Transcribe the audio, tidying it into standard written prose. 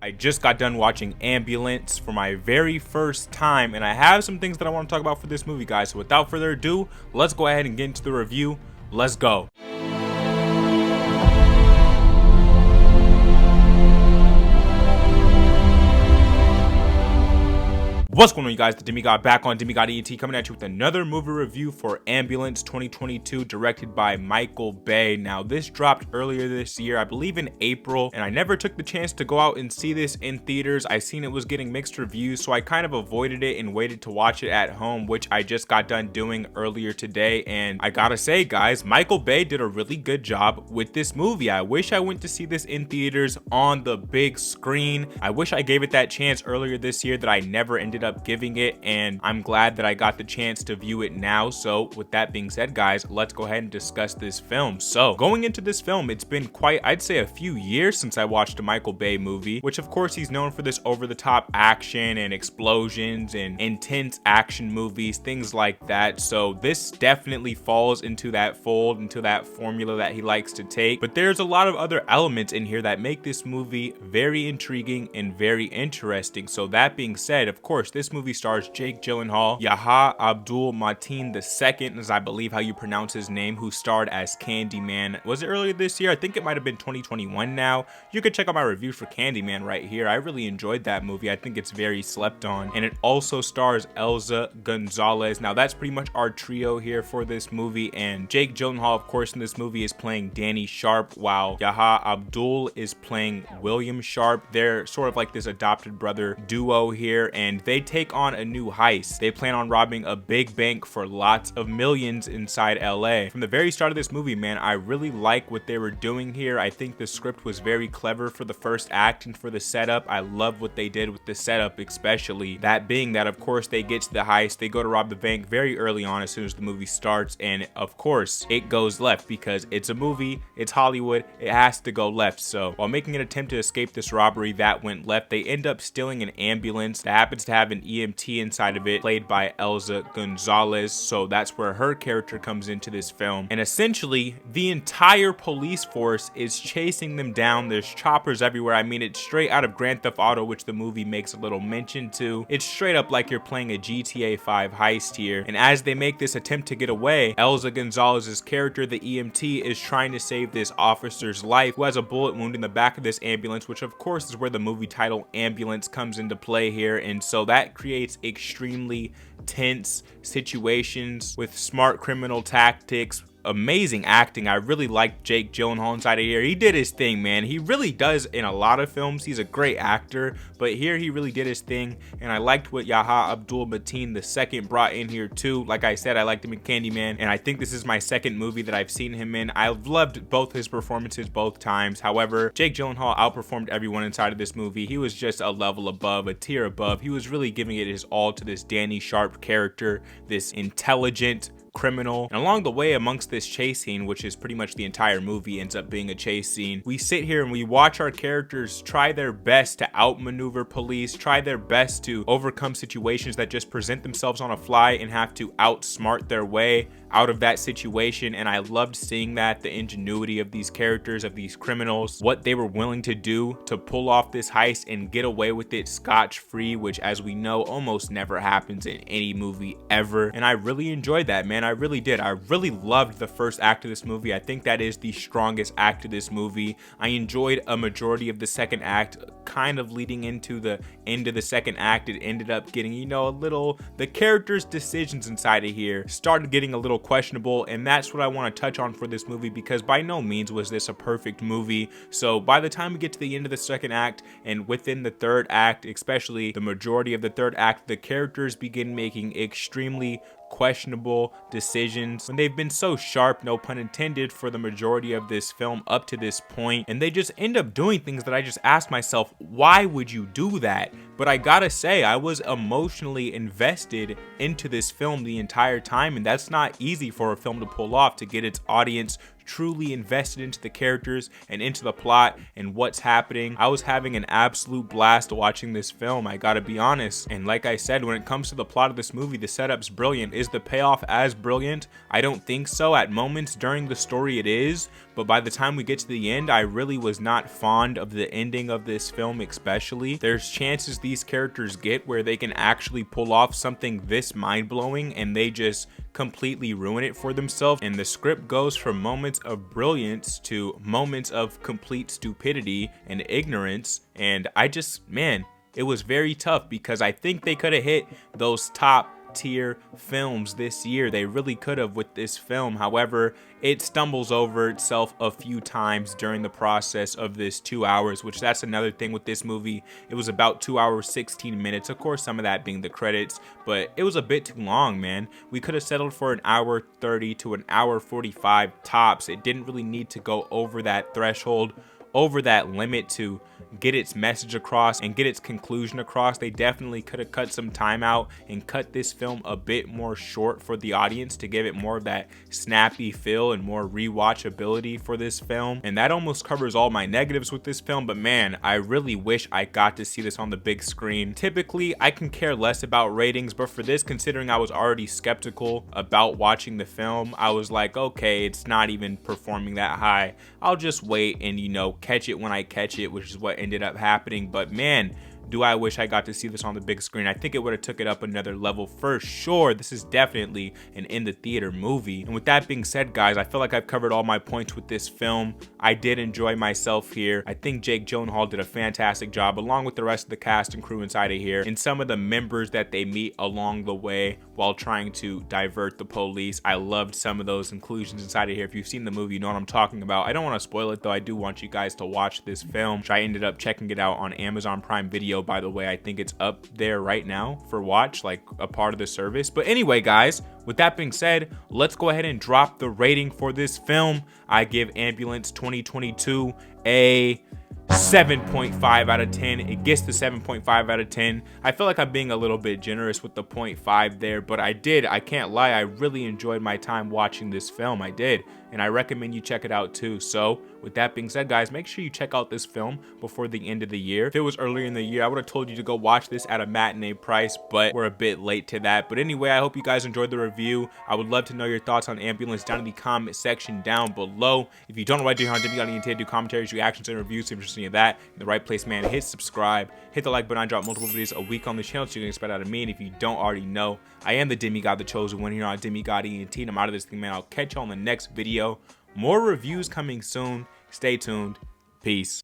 I just got done watching Ambulance for my very first time, and I have some things that I want to talk about for this movie, guys. So without further ado, let's go ahead and get into the review. Let's go. What's going on, you guys? The Demigod back on Demigod ENT, coming at you with another movie review for Ambulance 2022, directed by Michael Bay. Now, this dropped earlier this year, I believe in April, and I never took the chance to go out and see this in theaters. I seen it was getting mixed reviews, so I kind of avoided it and waited to watch it at home, which I just got done doing earlier today. And I gotta say, guys, Michael Bay did a really good job with this movie. I wish I went to see this in theaters on the big screen. I wish I gave it that chance earlier this year that I never ended up giving it, and I'm glad that I got the chance to view it now. So with that being said, guys, let's go ahead and discuss this film. So going into this film, it's been quite, I'd say, a few years since I watched a Michael Bay movie, which of course he's known for this over-the-top action and explosions and intense action movies, things like that. So this definitely falls into that fold, into that formula that he likes to take. But there's a lot of other elements in here that make this movie very intriguing and very interesting. So that being said, of course, this movie stars Jake Gyllenhaal, Yahya Abdul-Mateen II, is I believe how you pronounce his name, who starred as Candyman. Was it earlier this year? I think it might have been 2021 now. You could check out my review for Candyman right here. I really enjoyed that movie. I think it's very slept on. And it also stars Eiza, Gonzalez. Now that's pretty much our trio here for this movie. And Jake Gyllenhaal, of course, in this movie is playing Danny Sharp, while Yahya Abdul is playing William Sharp. They're sort of like this adopted brother duo here, and they take on a new heist. They plan on robbing a big bank for lots of millions inside LA. From the very start of this movie, man, I really like what they were doing here. I think the script was very clever for the first act and for the setup. I love what they did with the setup, especially that being that, of course, they get to the heist, they go to rob the bank very early on as soon as the movie starts, and of course it goes left because it's a movie, it's Hollywood, it has to go left. So while making an attempt to escape this robbery that went left, they end up stealing an ambulance that happens to have an EMT inside of it, played by Eiza Gonzalez. So that's where her character comes into this film, and essentially the entire police force is chasing them down. There's choppers everywhere. I mean, it's straight out of Grand Theft Auto, which the movie makes a little mention to. It's straight up like you're playing a GTA 5 heist here. And as they make this attempt to get away, Eiza Gonzalez's character, the EMT, is trying to save this officer's life who has a bullet wound in the back of this ambulance, which of course is where the movie title Ambulance comes into play here. And so that creates extremely tense situations with smart criminal tactics, amazing acting. I really liked Jake Gyllenhaal inside of here. He did his thing, man. He really does in a lot of films. He's a great actor, but here he really did his thing, and I liked what Yahya Abdul-Mateen II brought in here too. Like I said, I liked him in Candyman, and I think this is my second movie that I've seen him in. I've loved both his performances both times. However, Jake Gyllenhaal outperformed everyone inside of this movie. He was just a level above, a tier above. He was really giving it his all to this Danny Sharp character, this intelligent criminal. And along the way, amongst this chase scene, which is pretty much the entire movie ends up being a chase scene, we sit here and we watch our characters try their best to outmaneuver police, try their best to overcome situations that just present themselves on a fly and have to outsmart their way out of that situation. And I loved seeing that, the ingenuity of these characters, of these criminals, what they were willing to do to pull off this heist and get away with it scotch-free, which, as we know, almost never happens in any movie ever. And I really enjoyed that, man. I really did. I really loved the first act of this movie. I think that is the strongest act of this movie. I enjoyed a majority of the second act, kind of leading into the end of the second act. It ended up getting, you know, a little, the characters' decisions inside of here started getting a little questionable, and that's what I want to touch on for this movie, because by no means was this a perfect movie. So by the time we get to the end of the second act and within the third act, especially the majority of the third act, the characters begin making extremely questionable decisions when they've been so sharp, no pun intended, for the majority of this film up to this point, and they just end up doing things that I just asked myself, why would you do that? But I gotta say, I was emotionally invested into this film the entire time, and that's not easy for a film to pull off, to get its audience truly invested into the characters and into the plot and what's happening. I was having an absolute blast watching this film, I gotta be honest. And like I said, when it comes to the plot of this movie, the setup's brilliant. Is the payoff as brilliant? I don't think so. At moments during the story it is, but by the time we get to the end, I really was not fond of the ending of this film especially. There's chances these characters get where they can actually pull off something this mind-blowing and they just completely ruin it for themselves, and the script goes from moments of brilliance to moments of complete stupidity and ignorance. And man, it was very tough because I think they could have hit those top tier films this year. They really could have with this film. However, it stumbles over itself a few times during the process of this 2 hours, which that's another thing with this movie. It was about 2 hours 16 minutes, of course some of that being the credits, but it was a bit too long, man. We could have settled for an hour 30 to an hour 45 tops. It didn't really need to go over that threshold, over that limit to get its message across and get its conclusion across. They definitely could have cut some time out and cut this film a bit more short for the audience to give it more of that snappy feel and more rewatchability for this film. And that almost covers all my negatives with this film, but man, I really wish I got to see this on the big screen. Typically, I can care less about ratings, but for this, considering I was already skeptical about watching the film, I was like, okay, it's not even performing that high. I'll just wait and, catch it when I catch it, which is what ended up happening. But man, do I wish I got to see this on the big screen. I think it would have took it up another level for sure. This is definitely an in the theater movie. And with that being said, guys, I feel like I've covered all my points with this film. I did enjoy myself here. I think Jake Gyllenhaal did a fantastic job, along with the rest of the cast and crew inside of here, and some of the members that they meet along the way while trying to divert the police. I loved some of those inclusions inside of here. If you've seen the movie, you know what I'm talking about. I don't want to spoil it though. I do want you guys to watch this film, which I ended up checking it out on Amazon Prime Video. By the way, I think it's up there right now for watch, like a part of the service. But anyway, guys, with that being said, let's go ahead and drop the rating for this film. I give Ambulance 2022 a 7.5 out of 10. It gets the 7.5 out of 10. I feel like I'm being a little bit generous with the 0.5 there, but I can't lie, I really enjoyed my time watching this film. I did, and I recommend you check it out too. So with that being said, guys, make sure you check out this film before the end of the year. If it was earlier in the year, I would have told you to go watch this at a matinee price, but we're a bit late to that. But anyway, I hope you guys enjoyed the review. I would love to know your thoughts on Ambulance down in the comment section down below. If you don't know what I do here on Demigod, I do commentaries, reactions, and reviews. If you're interested in that, in the right place, man, hit subscribe, hit the like button. I drop multiple videos a week on the channel, so you can expect out of me. And if you don't already know, I am the Demigod, the chosen one here on Demigod ENT. And I'm out of this thing, man. I'll catch you on the next video. More reviews coming soon. Stay tuned. Peace.